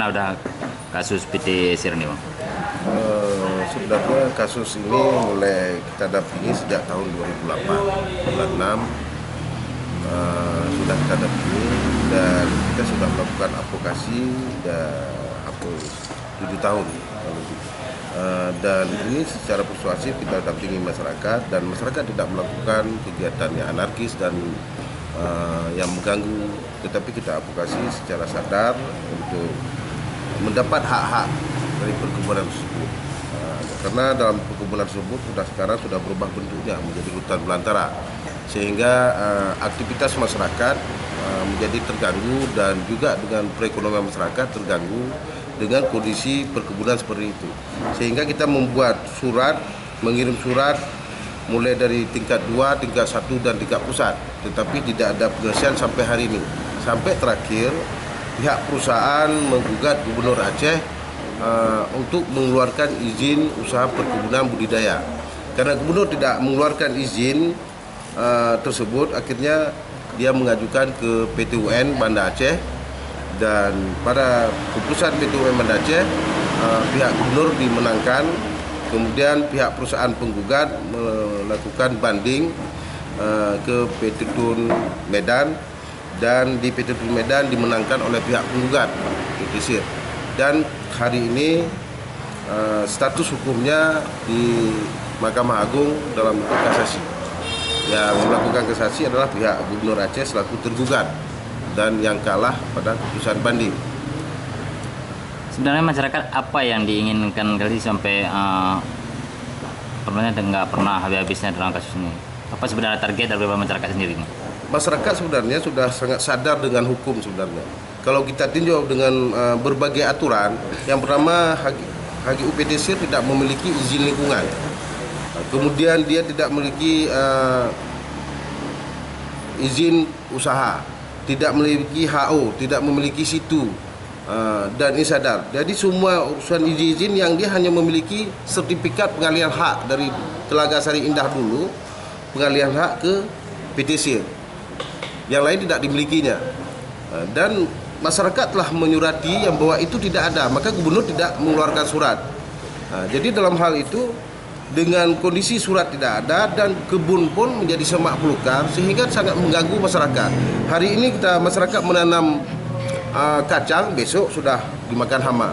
gimana udah kasus PT Sir ini, Bang? Sebenarnya kasus ini mulai kita dampingi sejak tahun 2008, bulan 6 sudah kita dampingi dan kita sudah melakukan advokasi dan 7 tahun. Dan ini secara persuasif kita dampingi masyarakat dan masyarakat tidak melakukan kegiatan yang anarkis dan yang mengganggu, tetapi kita advokasi secara sadar untuk mendapat hak-hak dari perkebunan tersebut. Karena dalam perkebunan tersebut sekarang sudah berubah bentuknya menjadi hutan belantara, sehingga aktivitas masyarakat menjadi terganggu dan juga dengan perekonomian masyarakat terganggu dengan kondisi perkebunan seperti itu. Sehingga kita membuat surat, mengirim surat mulai dari tingkat 2, tingkat 1 dan tingkat pusat, tetapi tidak ada penyelesaian sampai hari ini. Sampai terakhir pihak perusahaan menggugat Gubernur Aceh untuk mengeluarkan izin usaha perkebunan budidaya. Karena Gubernur tidak mengeluarkan izin tersebut, akhirnya dia mengajukan ke PT UN Banda Aceh, dan pada keputusan PT UN Banda Aceh pihak Gubernur dimenangkan. Kemudian pihak perusahaan penggugat melakukan banding ke PT Tun Medan, dan di PT Tun Medan dimenangkan oleh pihak penggugat PT Sir. Dan hari ini status hukumnya di Mahkamah Agung dalam kasasi. Yang melakukan kasasi adalah pihak Gubernur Aceh selaku tergugat dan yang kalah pada keputusan banding. Sebenarnya masyarakat apa yang diinginkan kali sampai sebenarnya nggak pernah habis-habisnya dalam kasus ini? Apa sebenarnya target dari masyarakat sendiri ini? Masyarakat sebenarnya sudah sangat sadar dengan hukum sebenarnya. Kalau kita tinjau dengan berbagai aturan, yang pertama HGU PT Sir tidak memiliki izin lingkungan. Kemudian dia tidak memiliki izin usaha, tidak memiliki HO, tidak memiliki situ dan insadar. Jadi semua urusan izin yang dia hanya memiliki sertifikat pengalihan hak dari Telaga Sari Indah dulu, pengalihan hak ke PT Sir. Yang lain tidak dimilikinya. Dan masyarakat telah menyurati yang bahwa itu tidak ada, maka Gubernur tidak mengeluarkan surat. Jadi dalam hal itu, dengan kondisi surat tidak ada dan kebun pun menjadi semak belukar, sehingga sangat mengganggu masyarakat. Hari ini masyarakat menanam kacang, besok sudah dimakan hama.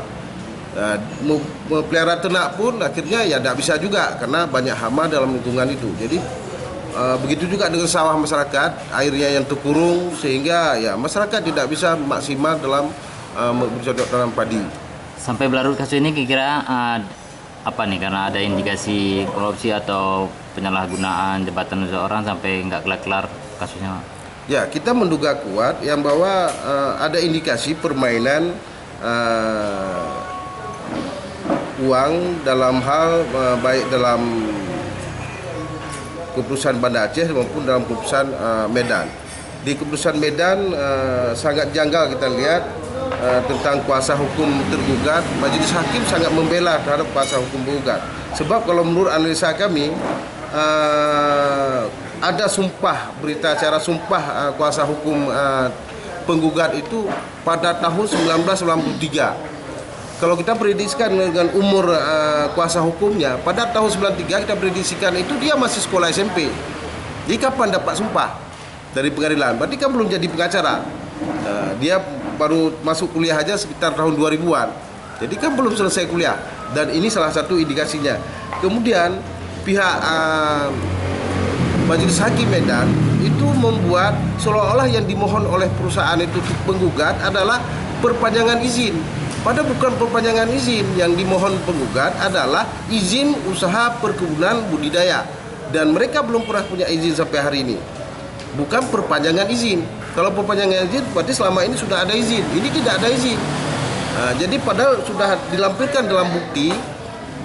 Pelihara ternak pun akhirnya ya tidak bisa juga karena banyak hama dalam lingkungan itu. Jadi begitu juga dengan sawah masyarakat, airnya yang terkurung, sehingga ya masyarakat tidak bisa maksimal dalam bercocok dalam padi. Sampai berlarut kasus ini kira-kira apa nih, karena ada indikasi korupsi atau penyalahgunaan jabatan seseorang sampai nggak kelar-kelar kasusnya? Ya, kita menduga kuat yang bahwa ada indikasi permainan uang dalam hal baik dalam keputusan Banda Aceh maupun dalam keputusan Medan. Di keputusan Medan sangat janggal kita lihat tentang kuasa hukum tergugat. Majelis Hakim sangat membela terhadap kuasa hukum penggugat. Sebab kalau menurut analisa kami ada sumpah, berita acara sumpah kuasa hukum penggugat itu pada tahun 1993. Kalau kita prediksikan dengan umur kuasa hukumnya, pada tahun 93 kita prediksikan itu dia masih sekolah SMP. Jadi kapan dapat sumpah dari pengadilan? Berarti kan belum jadi pengacara. Dia baru masuk kuliah aja sekitar tahun 2000-an. Jadi kan belum selesai kuliah. Dan ini salah satu indikasinya. Kemudian pihak Majelis Hakim Medan itu membuat seolah-olah yang dimohon oleh perusahaan itu penggugat adalah perpanjangan izin. Padahal bukan perpanjangan izin, yang dimohon penggugat adalah izin usaha perkebunan budidaya. Dan mereka belum pernah punya izin sampai hari ini. Bukan perpanjangan izin. Kalau perpanjangan izin berarti selama ini sudah ada izin. Ini tidak ada izin. Jadi padahal sudah dilampirkan dalam bukti,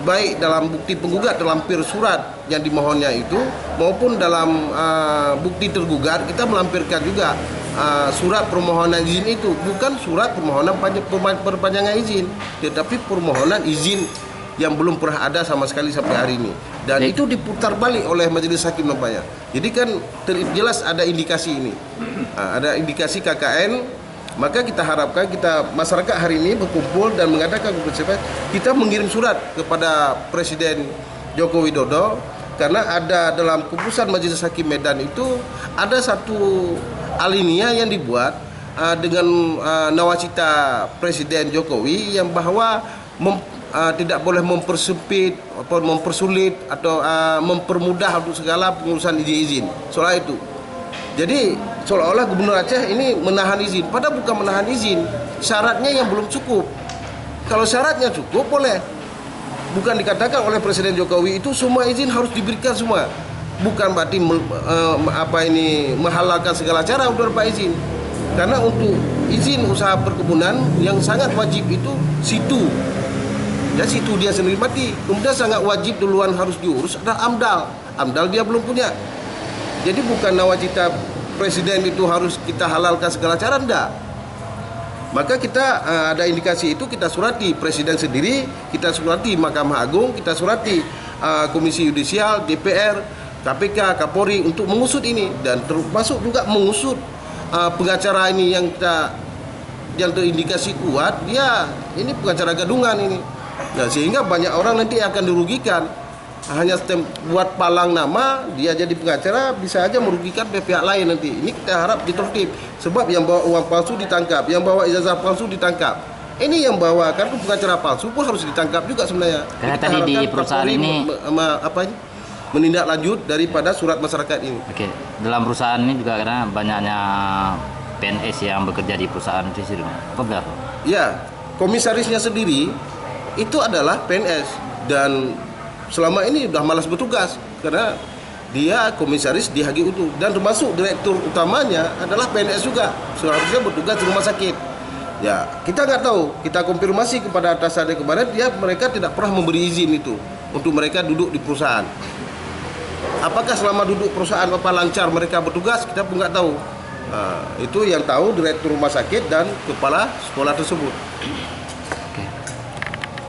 baik dalam bukti penggugat terlampir surat yang dimohonnya itu, maupun dalam bukti tergugat kita melampirkan juga surat permohonan izin itu, bukan surat permohonan perpanjangan izin, tetapi permohonan izin yang belum pernah ada sama sekali sampai hari ini. Dan itu diputar balik oleh Majelis Hakim nampaknya. Jadi kan jelas ada indikasi ini, ada indikasi KKN Maka kita harapkan masyarakat hari ini berkumpul dan mengadakan konferensi pers. Kita mengirim surat kepada Presiden Joko Widodo karena ada dalam keputusan Majelis Hakim Medan itu ada satu alinea yang dibuat dengan nawacita Presiden Jokowi yang bahwa tidak boleh mempersempit, mempersulit atau mempermudah untuk segala pengurusan izin soal itu. Jadi seolah-olah Gubernur Aceh ini menahan izin, padahal bukan menahan izin, syaratnya yang belum cukup. Kalau syaratnya cukup boleh. Bukan dikatakan oleh Presiden Jokowi itu semua izin harus diberikan semua. Bukan berarti menghalalkan segala cara untuk dapat izin. Karena untuk izin usaha perkebunan yang sangat wajib itu situ. Ya situ dia sendiri mati. Kemudian sangat wajib duluan harus diurus adalah AMDAL. AMDAL dia belum punya. Jadi bukan nawacita Presiden itu harus kita halalkan segala cara, enggak. Maka kita ada indikasi itu kita surati Presiden sendiri, kita surati Mahkamah Agung, kita surati Komisi Yudisial, DPR, KPK, Kapolri untuk mengusut ini dan termasuk juga mengusut pengacara ini yang terindikasi kuat, dia ini pengacara gadungan ini. Nah, sehingga banyak orang nanti akan dirugikan. Hanya buat palang nama dia jadi pengacara bisa aja merugikan pihak lain nanti. Ini kita harap ditertib. Sebab yang bawa uang palsu ditangkap, yang bawa ijazah palsu ditangkap. Ini yang bawa kartu pengacara palsu pun harus ditangkap juga sebenarnya. Karena tadi di perusahaan ini menindaklanjut daripada surat masyarakat ini. Oke, dalam perusahaan ini juga karena banyaknya PNS yang bekerja di perusahaan di sini. Apa benar? Ya, komisarisnya sendiri itu adalah PNS dan selama ini udah malas bertugas karena dia komisaris di HGU dan termasuk direktur utamanya adalah PNS juga, seharusnya bertugas di rumah sakit. Ya, kita nggak tahu, kita konfirmasi kepada atasannya kemarin, mereka tidak pernah memberi izin itu untuk mereka duduk di perusahaan. Apakah selama duduk perusahaan apa lancar mereka bertugas, kita pun nggak tahu. Itu yang tahu direktur rumah sakit dan kepala sekolah tersebut.